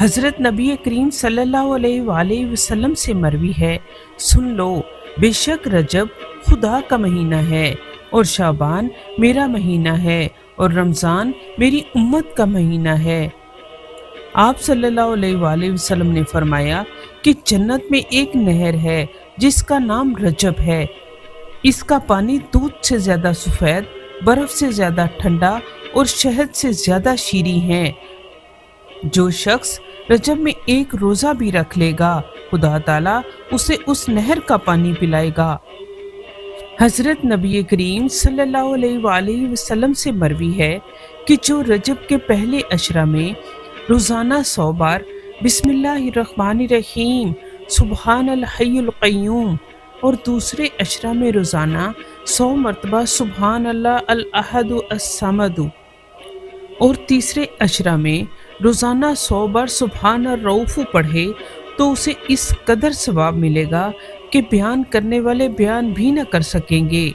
حضرت نبی کریم صلی اللہ علیہ وآلہ وسلم سے مروی ہے، سن لو، بے شک رجب خدا کا مہینہ ہے، اور شعبان میرا مہینہ ہے، اور رمضان میری امت کا مہینہ ہے۔ آپ صلی اللہ علیہ وآلہ وسلم نے فرمایا کہ جنت میں ایک نہر ہے جس کا نام رجب ہے۔ اس کا پانی دودھ سے زیادہ سفید، برف سے زیادہ ٹھنڈا اور شہد سے زیادہ شیریں ہے۔ جو شخص رجب میں ایک روزہ بھی رکھ لے گا، خدا تعالیٰ اسے اس نہر کا پانی پلائے گا۔ حضرت نبی کریم صلی اللہ علیہ وآلہ وسلم سے مروی ہے کہ جو رجب کے پہلے عشرہ میں روزانہ 100 بار بسم اللہ الرحمن الرحیم سبحان الحی القیوم، اور دوسرے عشرہ میں روزانہ 100 مرتبہ سبحان اللہ الاحد الصمد، اور تیسرے عشرہ میں روزانہ 100 بار سبحان الرؤوف پڑھے تو اسے اس قدر ثواب ملے گا کہ بیان کرنے والے بیان بھی نہ کر سکیں گے۔